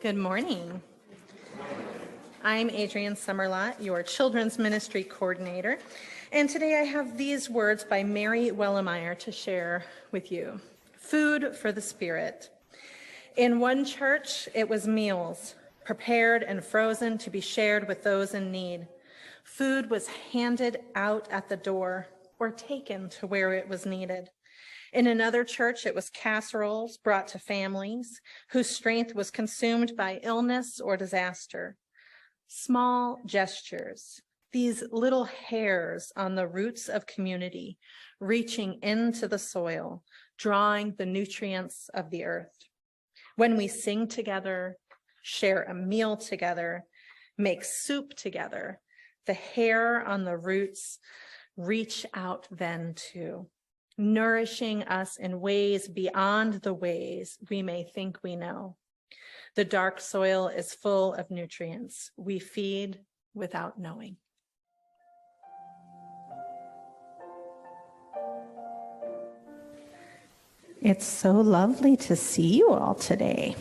Good morning. I'm Adrienne Summerlot, your Children's Ministry Coordinator, and today I have these words by Mary Wellemeyer to share with you. Food for the Spirit. In one church, it was meals, prepared and frozen to be shared with those in need. Food was handed out at the door or taken to where it was needed. In another church, it was casseroles brought to families whose strength was consumed by illness or disaster. Small gestures, these little hairs on the roots of community, reaching into the soil, drawing the nutrients of the earth. When we sing together, share a meal together, make soup together, the hair on the roots reach out then too, nourishing us in ways beyond the ways we may think we know. The dark soil is full of nutrients. We feed without knowing. It's so lovely to see you all today.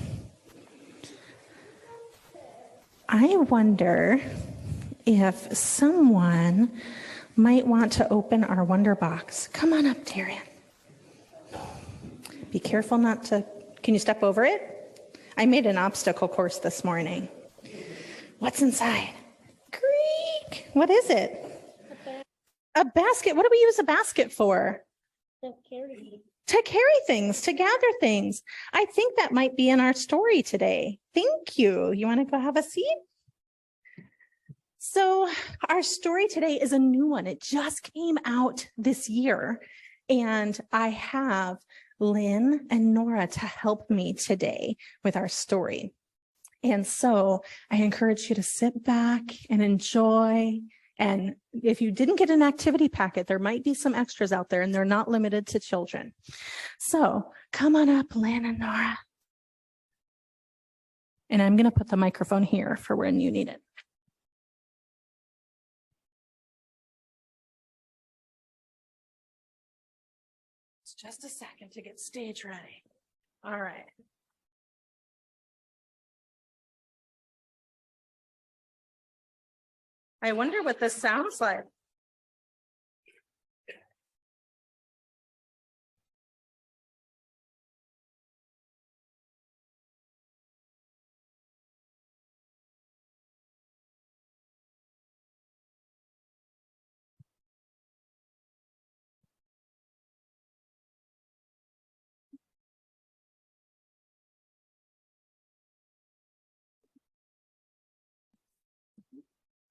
I wonder if someone might want to open our Wonderbox. Come on up, Taryn. Be careful not to, can you step over it? I made an obstacle course this morning. What's inside? Greek. What is it? A basket. What do we use a basket for? To carry things, to gather things. I think that might be in our story today. Thank you. You want to go have a seat? So our story today is a new one. It just came out this year, and I have Lynn and Nora to help me today with our story. And so I encourage you to sit back and enjoy. And if you didn't get an activity packet, there might be some extras out there, and they're not limited to children. So come on up, Lynn and Nora. And I'm going to put the microphone here for when you need it. Just a second to get stage ready. All right. I wonder what this sounds like.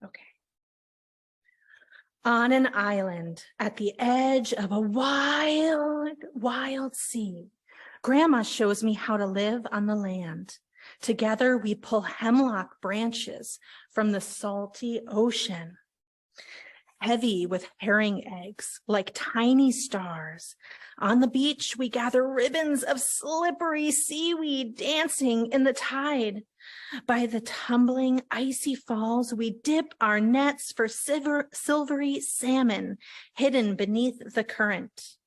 Okay. On an island at the edge of a wild sea, Grandma shows me how to live on the land. Together, we pull hemlock branches from the salty ocean, heavy with herring eggs like tiny stars. On the beach, we gather ribbons of slippery seaweed dancing in the tide. By the tumbling icy falls, we dip our nets for silvery salmon hidden beneath the current.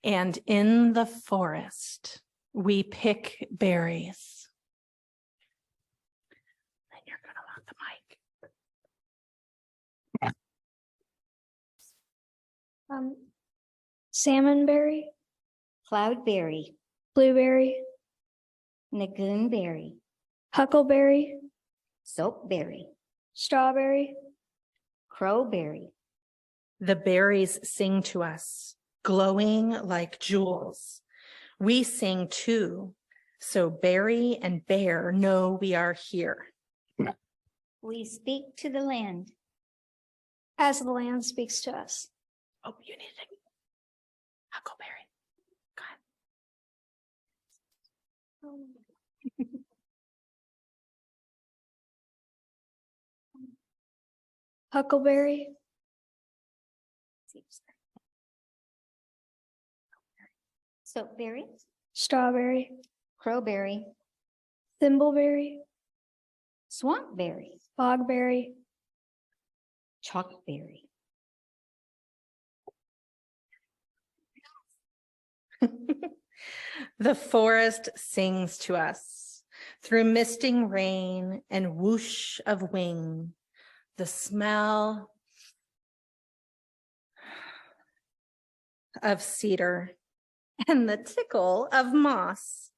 And in the forest, we pick berries. And you're going to want the mic. Salmonberry, Cloudberry, blueberry, Nagoonberry, huckleberry, Soapberry, strawberry, Crowberry. The berries sing to us, glowing like jewels. We sing too, so berry and bear know we are here. We speak to the land. as the land speaks to us. Oh, you need a huckleberry. Go ahead. Huckleberry, Soapberry, strawberry, Crowberry, thimbleberry, Swampberry, bogberry, Chalkberry. The forest sings to us. through misting rain and whoosh of wing, the smell of cedar and the tickle of moss.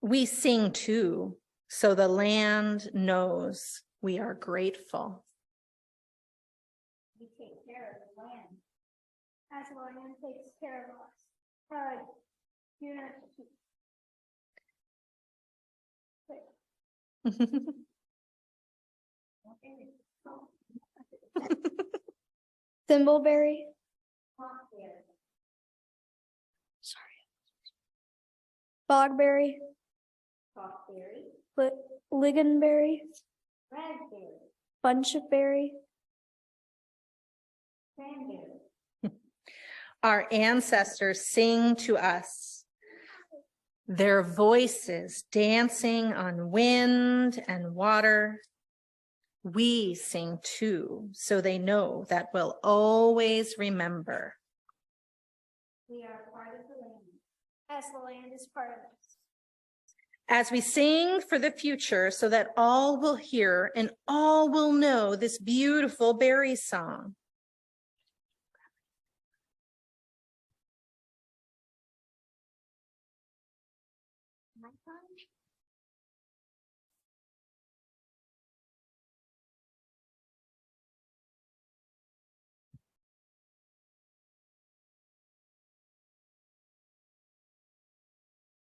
We sing too, so the land knows we are grateful. We take care of the land. As the land takes care of us. Thimbleberry. Sorry. Bogberry. Ligonberry. Raspberry. Bunch of berry. Cranberry. Our ancestors sing to us, their voices dancing on wind and water. We sing too, so they know that we'll always remember. We are part of the land. As the land is part of us. As we sing for the future, so that all will hear and all will know this beautiful berry song. My son?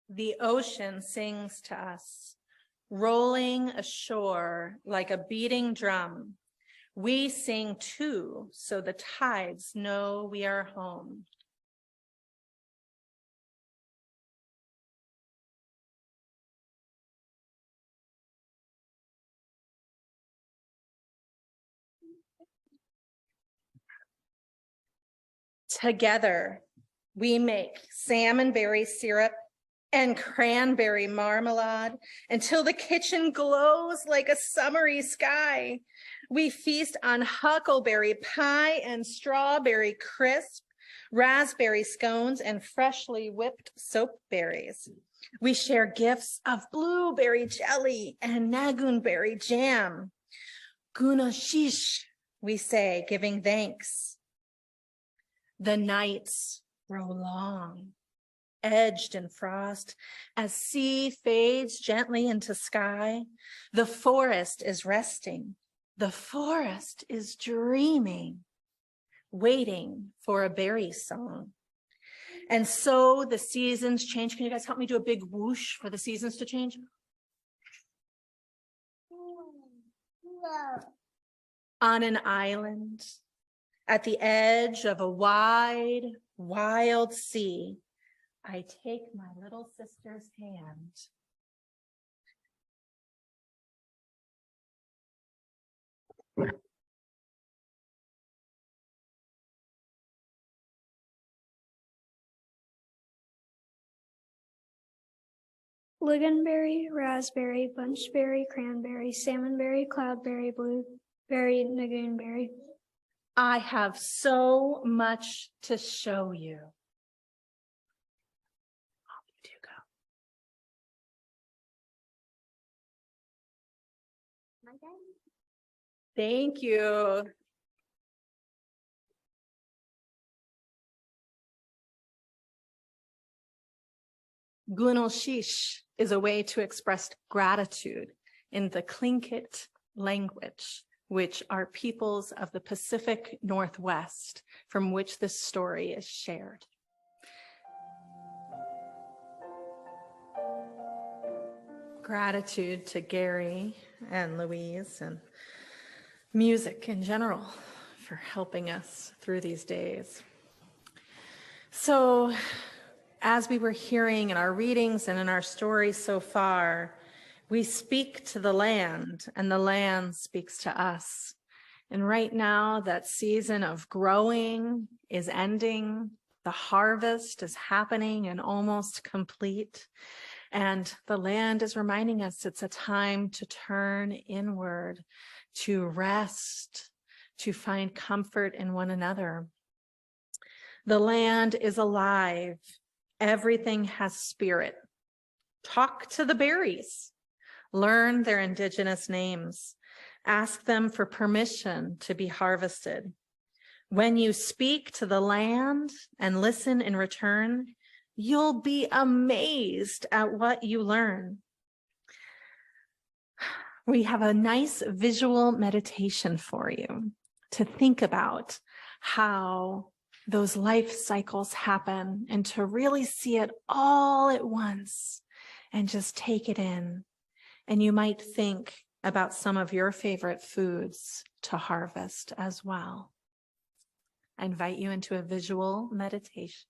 The ocean sings to us, rolling ashore like a beating drum. We sing too, so the tides know we are home. Together, we make salmonberry syrup and cranberry marmalade until the kitchen glows like a summery sky. We feast on huckleberry pie and strawberry crisp, raspberry scones, and freshly whipped soap berries. We share gifts of blueberry jelly and nagoonberry jam. Guna shish, we say, giving thanks. The nights grow long, edged in frost, as sea fades gently into sky. The forest is resting. The forest is dreaming, waiting for a berry song. And so the seasons change. Can you guys help me do a big whoosh for the seasons to change? On an island, at the edge of a wide, wild sea, I take my little sister's hand. Ligonberry, raspberry, bunchberry, cranberry, salmonberry, cloudberry, blueberry, nagoonberry. I have so much to show you. Oh, you do go. My dad? Thank you. Gunal shish is a way to express gratitude in the Tlingit language, which are peoples of the Pacific Northwest from which this story is shared. Gratitude to Gary and Louise and music in general for helping us through these days. So, as we were hearing in our readings and in our stories so far, we speak to the land and the land speaks to us. And right now, that season of growing is ending. The harvest is happening and almost complete. And the land is reminding us it's a time to turn inward, to rest, to find comfort in one another. The land is alive. Everything has spirit. Talk to the berries. Learn their indigenous names. Ask them for permission to be harvested. When you speak to the land and listen in return, you'll be amazed at what you learn. We have a nice visual meditation for you to think about how those life cycles happen and to really see it all at once and just take it in. And you might think about some of your favorite foods to harvest as well. I invite you into a visual meditation.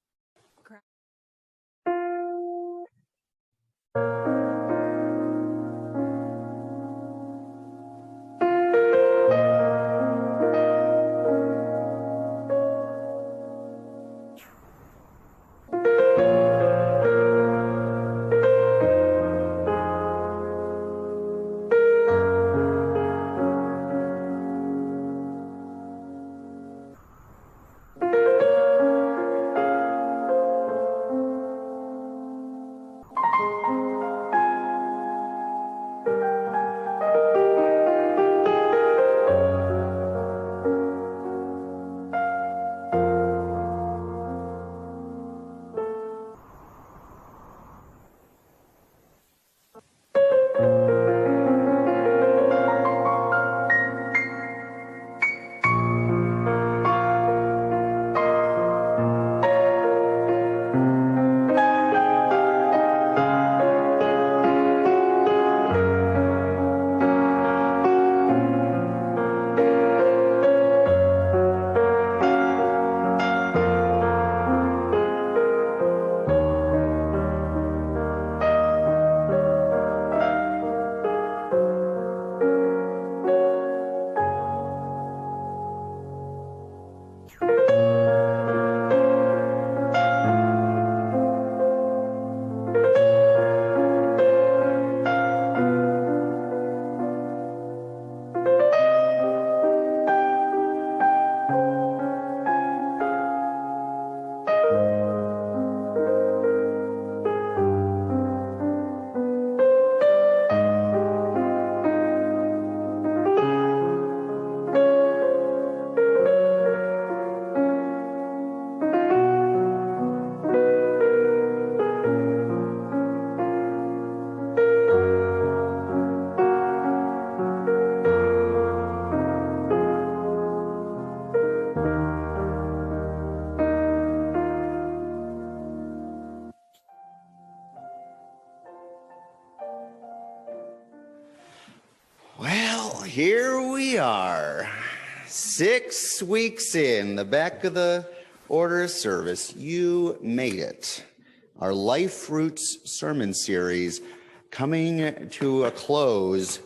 Well, here we are, 6 weeks in, the back of the order of service. You made it. Our Life Roots sermon series coming to a close.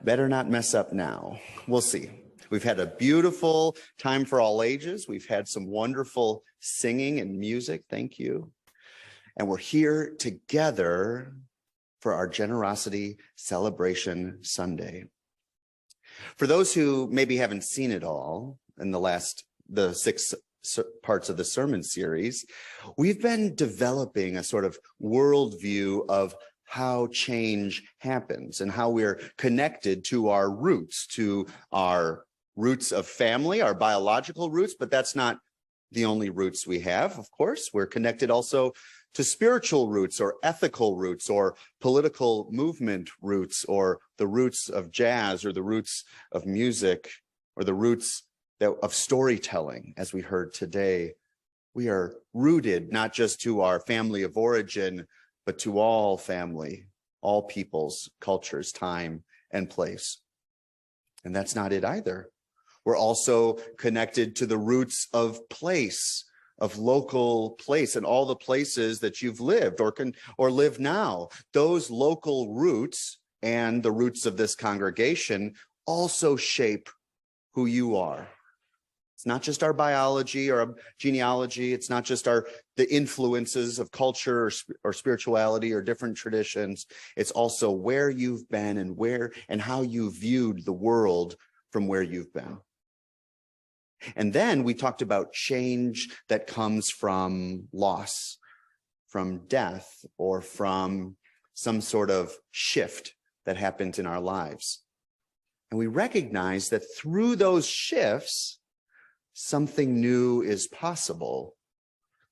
Better not mess up now. We'll see. We've had a beautiful time for all ages. We've had some wonderful singing and music. Thank you. And we're here together for our Generosity Celebration Sunday. For those who maybe haven't seen it all in the 6 parts of the sermon series, we've been developing a sort of worldview of how change happens and how we're connected to our roots of family, our biological roots, but that's not the only roots we have, of course. We're connected also to spiritual roots or ethical roots or political movement roots or the roots of jazz or the roots of music or the roots of storytelling, as we heard today. We are rooted not just to our family of origin, but to all family, all peoples, cultures, time, and place. And that's not it either. We're also connected to the roots of place, of local place, and all the places that you've lived or live now. Those local roots and the roots of this congregation also shape who you are. It's not just our biology or our genealogy. It's not just the influences of culture or spirituality or different traditions. It's also where you've been and how you viewed the world from where you've been. And then we talked about change that comes from loss, from death, or from some sort of shift that happens in our lives. And we recognize that through those shifts, something new is possible,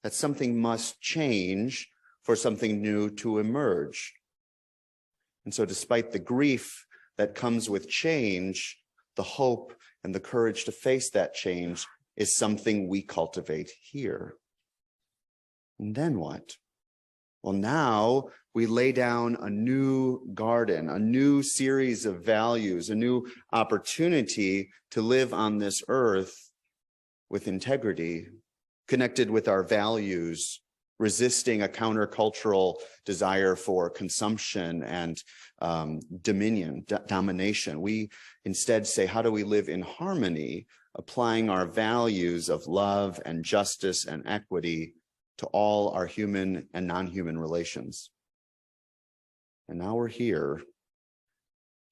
that something must change for something new to emerge. And so despite the grief that comes with change, the hope and the courage to face that change is something we cultivate here. And then what? Well, now we lay down a new garden, a new series of values, a new opportunity to live on this earth with integrity, connected with our values, resisting a countercultural desire for consumption and dominion, domination. We instead say, how do we live in harmony, applying our values of love and justice and equity to all our human and non-human relations? And now we're here,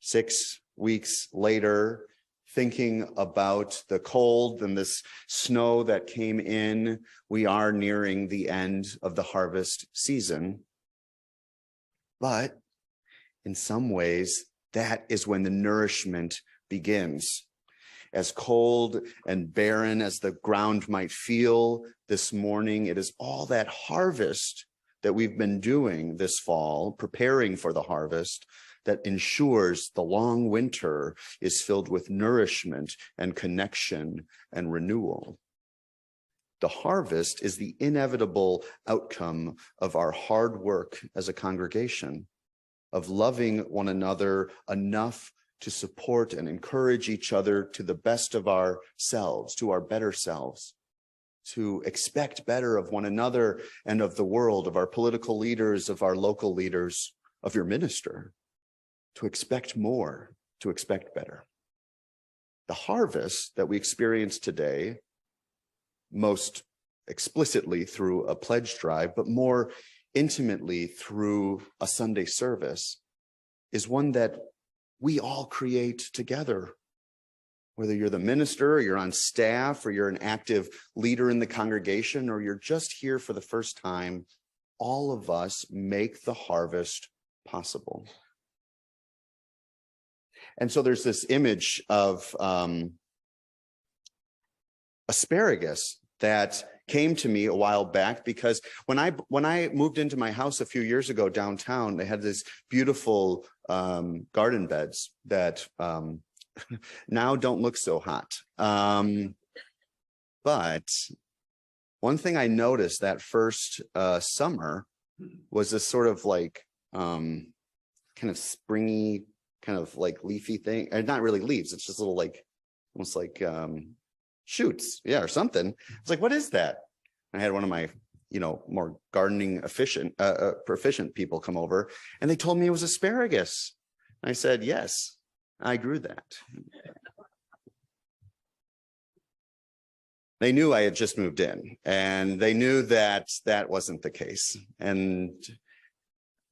6 weeks later, thinking about the cold and this snow that came in. We are nearing the end of the harvest season. But in some ways, that is when the nourishment begins. As cold and barren as the ground might feel this morning, it is all that harvest that we've been doing this fall, preparing for the harvest, that ensures the long winter is filled with nourishment and connection and renewal. The harvest is the inevitable outcome of our hard work as a congregation, of loving one another enough to support and encourage each other to the best of ourselves, to our better selves, to expect better of one another and of the world, of our political leaders, of our local leaders, of your minister, to expect more, to expect better. The harvest that we experience today, most explicitly through a pledge drive, but more intimately through a Sunday service, is one that we all create together. Whether you're the minister, or you're on staff, or you're an active leader in the congregation, or you're just here for the first time, all of us make the harvest possible. And so there's this image of asparagus that came to me a while back, because when I moved into my house a few years ago downtown, they had this beautiful garden beds that now don't look so hot. But one thing I noticed that first summer was this sort of like kind of springy, kind of like leafy thing, and not really leaves, it's just little like almost like shoots, yeah, or something. It's like, what is that? I had one of my more gardening proficient people come over, and they told me it was asparagus. I said, yes, I grew that. They knew I had just moved in, and they knew that that wasn't the case. And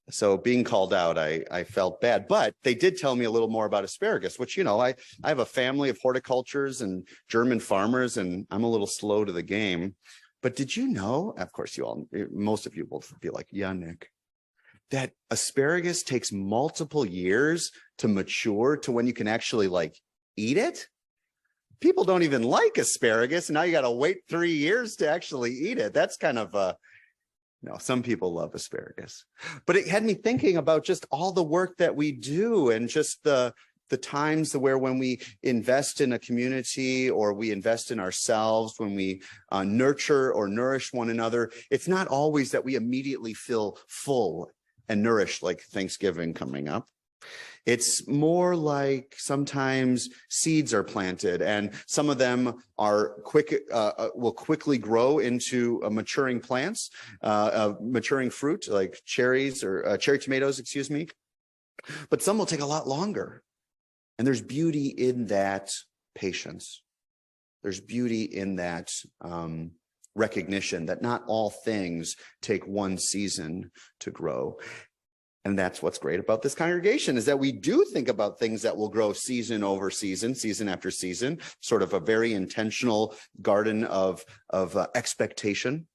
so being called out, I felt bad, but they did tell me a little more about asparagus, which, I have a family of horticultures and German farmers, and I'm a little slow to the game. But did you know, of course, most of you will be like, yeah, Nick, that asparagus takes multiple years to mature to when you can actually eat it? People don't even like asparagus, and now you got to wait 3 years to actually eat it. That's kind of some people love asparagus, but it had me thinking about just all the work that we do, and just the times where when we invest in a community, or we invest in ourselves, when we nurture or nourish one another, it's not always that we immediately feel full and nourished, like Thanksgiving coming up. It's more like sometimes seeds are planted, and some of them are will quickly grow into maturing plants, maturing fruit like cherries or cherry tomatoes, excuse me. But some will take a lot longer. And there's beauty in that patience. There's beauty in that recognition that not all things take one season to grow. And that's what's great about this congregation, is that we do think about things that will grow season over season, season after season, sort of a very intentional garden of expectation.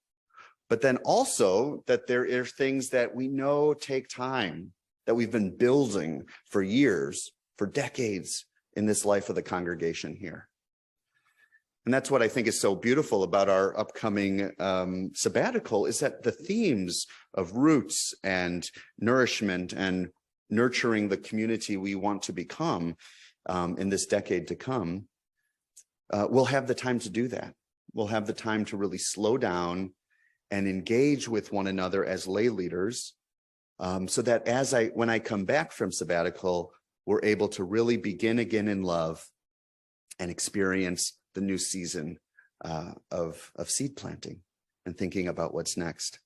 but then also that there are things that we know take time, that we've been building for years, for decades in this life of the congregation here. And that's what I think is so beautiful about our upcoming sabbatical, is that the themes of roots and nourishment and nurturing the community we want to become in this decade to come, we'll have the time to do that. We'll have the time to really slow down and engage with one another as lay leaders, so that when I come back from sabbatical, we're able to really begin again in love and experience the new season of seed planting and thinking about what's next.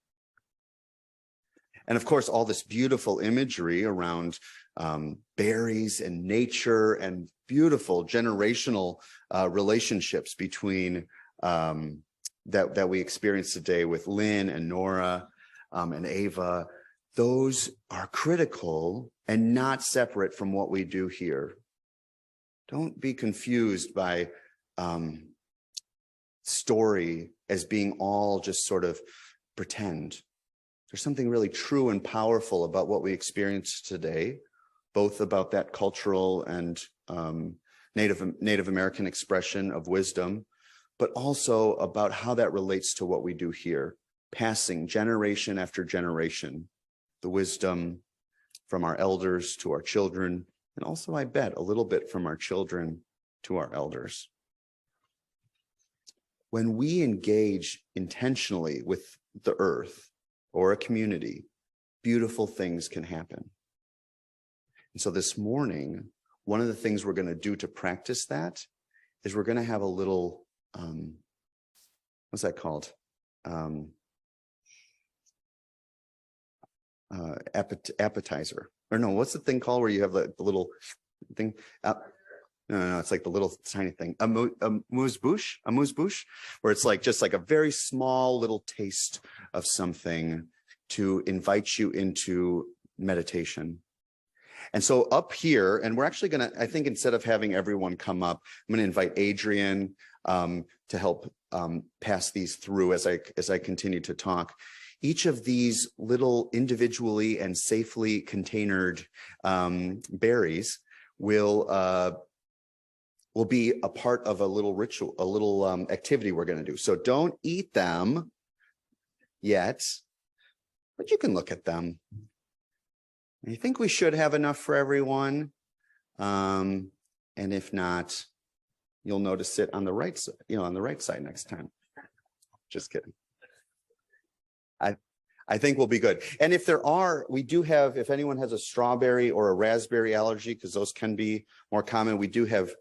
And of course, all this beautiful imagery around berries and nature and beautiful generational relationships between that we experience today with Lynn and Nora and Ava. Those are critical and not separate from what we do here. Don't be confused by story as being all just sort of pretend. There's something really true and powerful about what we experience today, both about that cultural and Native American expression of wisdom, but also about how that relates to what we do here, passing generation after generation, the wisdom from our elders to our children, and also, I bet, a little bit from our children to our elders. When we engage intentionally with the earth or a community, beautiful things can happen. And so this morning, one of the things we're going to do to practice that is we're going to have a little, what's that called? Appetizer. Or no, what's the thing called where you have the little thing? No, it's like the little tiny thing. Amuse-bouche, where it's like just like a very small little taste of something to invite you into meditation. And so up here, and we're actually going to, I think instead of having everyone come up, I'm going to invite Adrian to help pass these through as I continue to talk. Each of these little individually and safely containered berries will be a part of a little ritual, a little activity we're going to do. So don't eat them yet, but you can look at them. I think we should have enough for everyone. And if not, you'll notice it on the right side, on the right side next time. Just kidding. I think we'll be good. And if we do have, if anyone has a strawberry or a raspberry allergy, because those can be more common, we do have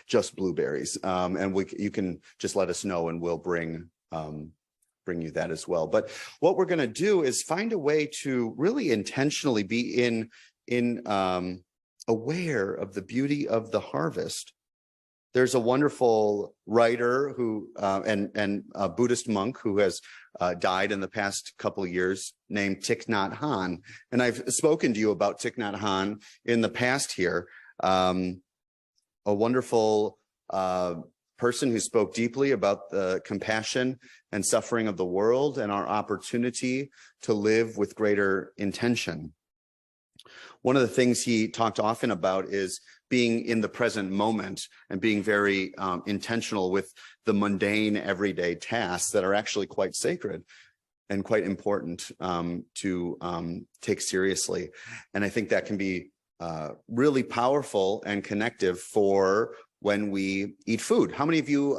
just blueberries. And you can just let us know and we'll bring you that as well. But what we're going to do is find a way to really intentionally be aware of the beauty of the harvest. There's a wonderful writer who and a Buddhist monk who has died in the past couple of years named Thich Nhat Hanh. And I've spoken to you about Thich Nhat Hanh in the past here. A wonderful person who spoke deeply about the compassion and suffering of the world and our opportunity to live with greater intention. One of the things he talked often about is being in the present moment and being very intentional with the mundane everyday tasks that are actually quite sacred and quite important to take seriously. And I think that can be really powerful and connective for when we eat food. How many of you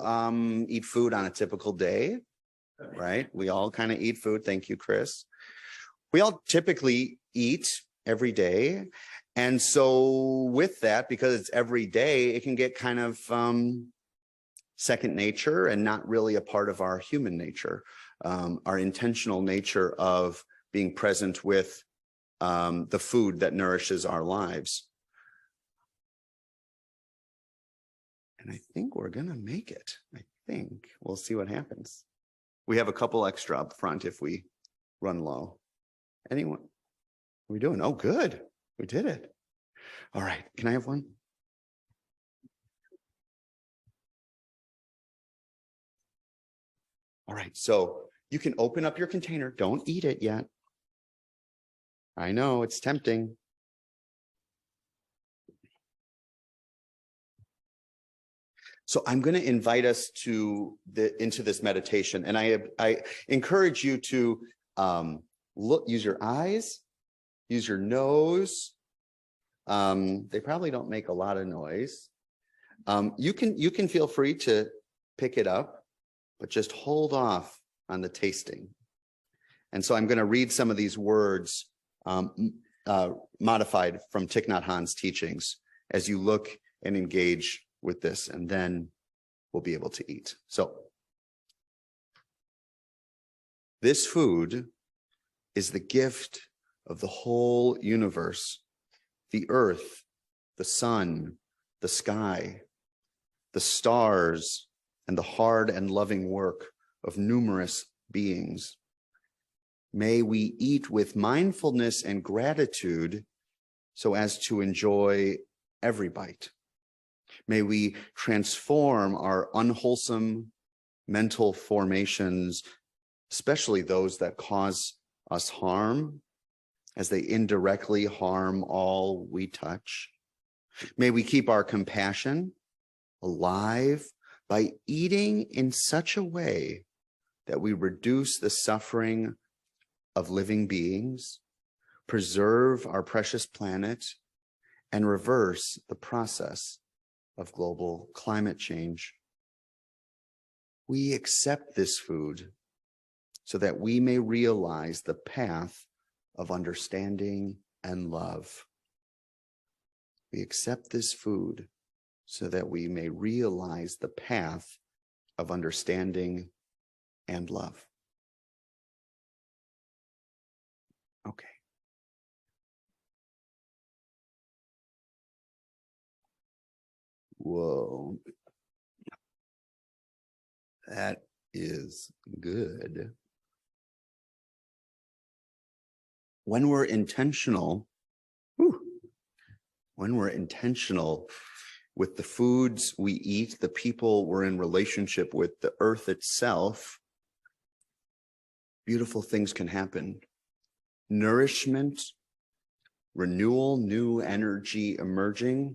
eat food on a typical day? Right? We all kind of eat food. Thank you, Chris. We all typically eat every day. And so with that, because it's every day, it can get kind of second nature and not really a part of our human nature, our intentional nature of being present with the food that nourishes our lives. And I think we're going to make it. I think we'll see what happens. We have a couple extra up front if we run low. Anyone? What are we doing? Oh, good. We did it. All right. Can I have one? All right, so you can open up your container. Don't eat it yet. I know it's tempting. So I'm going to invite us into this meditation, and I encourage you to use your eyes, use your nose. They probably don't make a lot of noise. You can feel free to pick it up, but just hold off on the tasting. And so I'm going to read some of these words modified from Thich Nhat Hanh's teachings as you look and engage with this, and then we'll be able to eat. So this food is the gift of the whole universe, the earth, the sun, the sky, the stars, and the hard and loving work of numerous beings. May we eat with mindfulness and gratitude so as to enjoy every bite. May we transform our unwholesome mental formations, especially those that cause us harm, as they indirectly harm all we touch. May we keep our compassion alive by eating in such a way that we reduce the suffering of living beings, preserve our precious planet, and reverse the process of global climate change. We accept this food so that we may realize the path of understanding and love. We accept this food so that we may realize the path of understanding and love. Okay. Whoa. That is good. When we're intentional, with the foods we eat, the people we're in relationship with, the earth itself, beautiful things can happen. Nourishment, renewal, new energy emerging,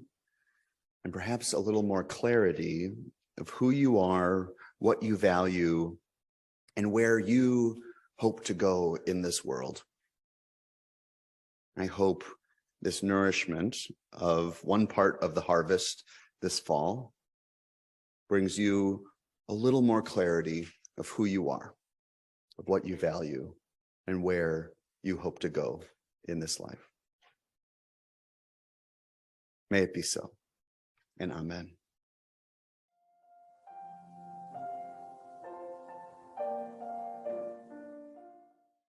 and perhaps a little more clarity of who you are, what you value, and where you hope to go in this world. I hope this nourishment of one part of the harvest this fall brings you a little more clarity of who you are, of what you value, and where you hope to go in this life. May it be so, and amen.